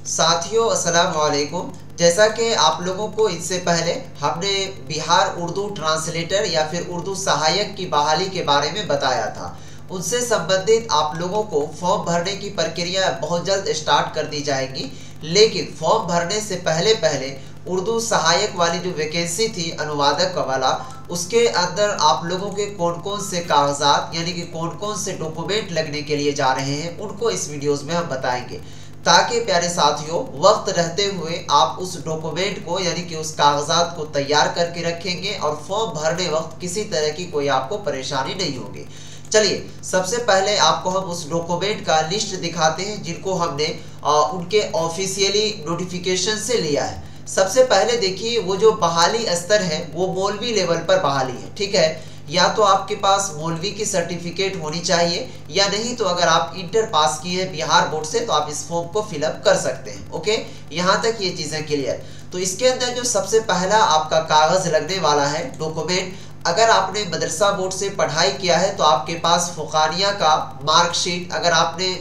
साथियों अस्सलाम वालेकुम। जैसा कि आप लोगों को इससे पहले हमने बिहार उर्दू ट्रांसलेटर या फिर उर्दू सहायक की बहाली के बारे में बताया था, उनसे संबंधित आप लोगों को फॉर्म भरने की प्रक्रिया बहुत जल्द स्टार्ट कर दी जाएगी। लेकिन फॉर्म भरने से पहले उर्दू सहायक वाली जो वैकेंसी थी अनुवादक वाला, उसके अंदर आप लोगों के कौन कौन से कागजात यानी कि कौन कौन से डॉक्यूमेंट लगने के लिए जा रहे हैं उनको इस वीडियोस में हम बताएंगे, ताकि प्यारे साथियों वक्त रहते हुए आप उस डॉक्यूमेंट को यानी कि उस कागजात को तैयार करके रखेंगे और फॉर्म भरने वक्त किसी तरह की कोई आपको परेशानी नहीं होगी। चलिए सबसे पहले आपको हम उस डॉक्यूमेंट का लिस्ट दिखाते हैं जिनको हमने उनके ऑफिशियली नोटिफिकेशन से लिया है। सबसे पहले देखिए, वो जो बहाली स्तर है वो मौलवी लेवल पर बहाली है, ठीक है। या तो आपके पास मौलवी की सर्टिफिकेट होनी चाहिए, या नहीं तो अगर आप इंटर पास किए हैं बिहार बोर्ड से तो आप इस फॉर्म को फिलअप कर सकते हैं। ओके, यहाँ तक ये चीज़ें क्लियर। तो इसके अंदर जो सबसे पहला आपका कागज़ लगने वाला है डॉक्यूमेंट, अगर आपने मदरसा बोर्ड से पढ़ाई किया है तो आपके पास फुकानिया का मार्कशीट, अगर आपने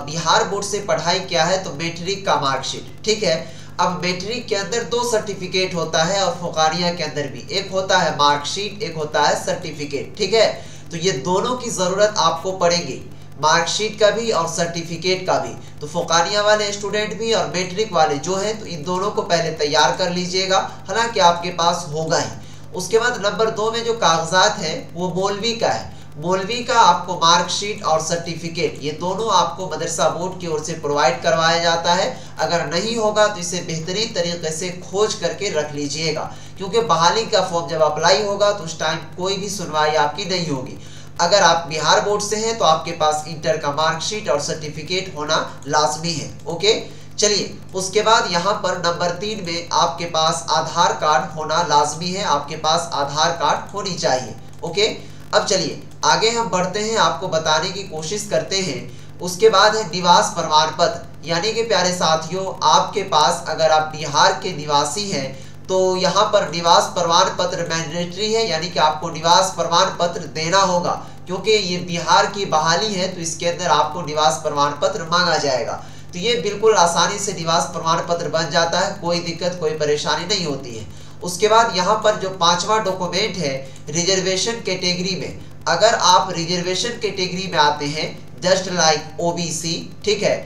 बिहार बोर्ड से पढ़ाई किया है तो मैट्रिक का मार्कशीट, ठीक है। अब मैट्रिक के अंदर दो सर्टिफिकेट होता है और फुकानिया के अंदर भी एक होता है मार्कशीट, एक होता है सर्टिफिकेट, ठीक है। तो ये दोनों की ज़रूरत आपको पड़ेगी, मार्कशीट का भी और सर्टिफिकेट का भी। तो फुकानिया वाले स्टूडेंट भी और मैट्रिक वाले जो है तो इन दोनों को पहले तैयार कर लीजिएगा, हालांकि आपके पास होगा ही। उसके बाद नंबर 2 में जो कागजात है वो मौलवी का है। मौलवी का आपको मार्कशीट और सर्टिफिकेट ये दोनों आपको मदरसा बोर्ड की ओर से प्रोवाइड करवाया जाता है। अगर नहीं होगा तो इसे बेहतरीन तरीके से खोज करके रख लीजिएगा, क्योंकि बहाली का फॉर्म जब अप्लाई होगा तो उस टाइम कोई भी सुनवाई आपकी नहीं होगी। अगर आप बिहार बोर्ड से हैं तो आपके पास इंटर का मार्कशीट और सर्टिफिकेट होना लाजमी है। ओके, चलिए उसके बाद यहाँ पर नंबर 3 में आपके पास आधार कार्ड होना लाजमी है, आपके पास आधार कार्ड होनी चाहिए। ओके, अब चलिए आगे हम बढ़ते हैं, आपको बताने की कोशिश करते हैं। उसके बाद है निवास प्रमाण पत्र, यानी कि प्यारे साथियों आपके पास अगर आप बिहार के निवासी हैं तो यहाँ पर निवास प्रमाण पत्र मैंडेटरी है, यानी कि आपको निवास प्रमाण पत्र देना होगा, क्योंकि ये बिहार की बहाली है तो इसके अंदर आपको निवास प्रमाण पत्र मांगा जाएगा। तो ये बिल्कुल आसानी से निवास प्रमाण पत्र बन जाता है, कोई दिक्कत कोई परेशानी नहीं होती है। उसके बाद यहाँ पर जो 5वां डॉक्यूमेंट है रिजर्वेशन कैटेगरी में, अगर आप रिजर्वेशन कैटेगरी में आते हैं जस्ट लाइक ओबीसी, ठीक है,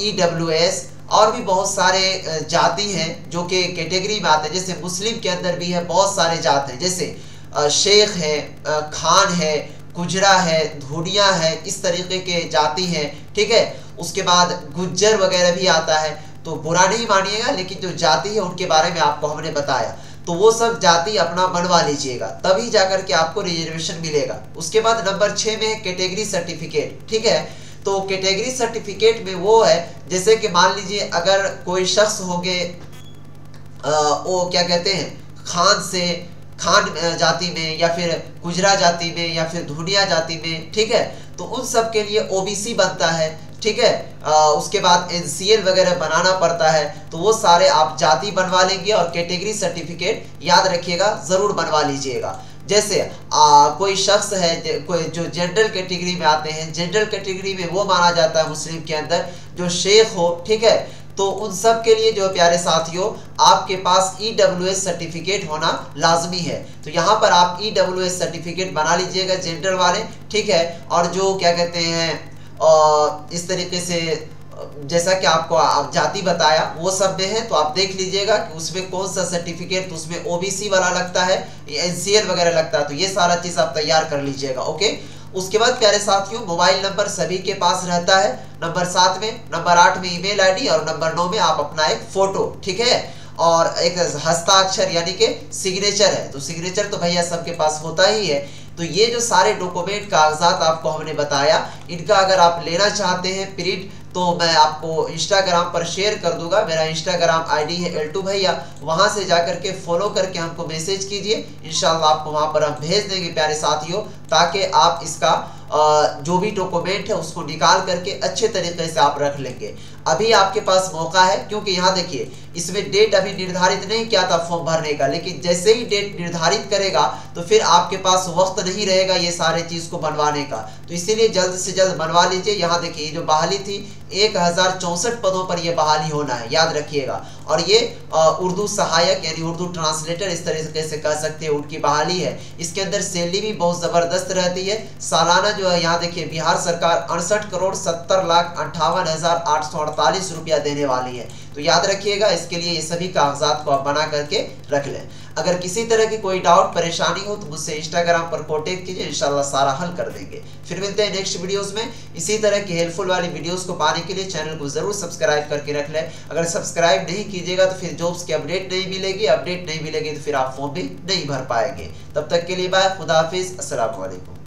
ईडब्ल्यूएस और भी बहुत सारे जाति हैं जो कि कैटेगरी में आते हैं, जैसे मुस्लिम के अंदर भी है बहुत सारे जात हैं, जैसे शेख है, खान है, गुजरा है, धूनिया है, इस तरीके के जाति हैं, ठीक है। उसके बाद गुज्जर वगैरह भी आता है, तो बुरा नहीं मानिएगा, लेकिन जो जाति है उनके बारे में आपको हमने बताया, तो वो सब जाति अपना बनवा लीजिएगा, तभी जाकर के आपको रिजर्वेशन मिलेगा। उसके बाद नंबर 6 में है कैटेगरी सर्टिफिकेट, ठीक है। तो कैटेगरी सर्टिफिकेट में वो है जैसे कि मान लीजिए अगर कोई शख्स होंगे वो क्या कहते हैं खान जाति में या फिर गुजरा जाति में या फिर धूनिया जाति में, ठीक है, तो उन सब के लिए ओबीसी बनता है, ठीक है। उसके बाद एनसीएल वगैरह बनाना पड़ता है, तो वो सारे आप जाति बनवा लेंगे और कैटेगरी सर्टिफिकेट याद रखिएगा ज़रूर बनवा लीजिएगा। जैसे कोई शख्स है कोई जो जनरल कैटेगरी में आते हैं, जनरल कैटेगरी में वो माना जाता है मुस्लिम के अंदर जो शेख हो, ठीक है। तो उन सब के लिए जो प्यारे साथियों आपके पास ईडब्ल्यूएस सर्टिफिकेट होना लाजमी है, तो यहाँ पर आप ईडब्ल्यूएस सर्टिफिकेट बना लीजिएगा जनरल वाले, ठीक है। और जो क्या कहते हैं इस तरीके से जैसा कि आपको जाति बताया वो सब में है, तो आप देख लीजिएगा कि उसमें कौन सा सर्टिफिकेट, तो उसमें ओबीसी वाला लगता है, एनसीएल वगैरह लगता है, तो ये सारा चीज़ आप तैयार कर लीजिएगा। ओके, उसके बाद प्यारे साथियों मोबाइल नंबर सभी के पास रहता है, नंबर 7 में, नंबर 8 में ईमेल आईडी और नंबर 9 में आप अपना एक फोटो, ठीक है, और एक हस्ताक्षर यानी कि सिग्नेचर है, तो सिग्नेचर तो भैया सबके पास होता ही है। तो ये जो सारे डॉक्यूमेंट कागजात आपको हमने बताया, इनका अगर आप लेना चाहते हैं प्रिंट तो मैं आपको इंस्टाग्राम पर शेयर कर दूंगा, मेरा इंस्टाग्राम आईडी है L2 भैया, वहां से जाकर के फॉलो करके हमको मैसेज कीजिए, इंशाल्लाह आपको वहां पर हम भेज देंगे प्यारे साथियों, ताकि आप इसका जो भी डॉक्यूमेंट है उसको निकाल करके अच्छे तरीके से आप रख लेंगे। अभी आपके पास मौका है, क्योंकि यहाँ देखिए इसमें डेट अभी निर्धारित नहीं किया था फॉर्म भरने का, लेकिन जैसे ही डेट निर्धारित करेगा तो फिर आपके पास वक्त नहीं रहेगा ये सारे चीज़ को बनवाने का। तो तो इसीलिए जल्द से जल्द बनवा लीजिए। यहाँ देखिए जो बहाली थी 1064 पदों पर यह बहाली होना है, याद रखिएगा। और ये उर्दू सहायक यानी उर्दू ट्रांसलेटर इस तरीके से कह सकते हैं उनकी बहाली है। इसके अंदर सैलरी भी बहुत ज़बरदस्त रहती है। सालाना जो है यहाँ देखिए बिहार सरकार 68,70,58,848 रुपया देने वाली है। तो याद रखिएगा, इसके लिए ये सभी कागजात को आप बना करके रख लें। अगर किसी तरह की कोई डाउट परेशानी हो तो मुझसे इंस्टाग्राम पर कॉन्टेक्ट कीजिए, इंशाल्लाह सारा हल कर देंगे। फिर मिलते हैं नेक्स्ट वीडियोस में। इसी तरह की हेल्पफुल वाली वीडियोस को पाने के लिए चैनल को जरूर सब्सक्राइब करके रख लें। अगर सब्सक्राइब नहीं कीजिएगा तो फिर जॉब्स की अपडेट नहीं मिलेगी, अपडेट नहीं मिलेगी तो फिर आप फॉर्म भी नहीं भर पाएंगे। तब तक के लिए बाय, खुदा हाफिज, अस्सलाम वालेकुम।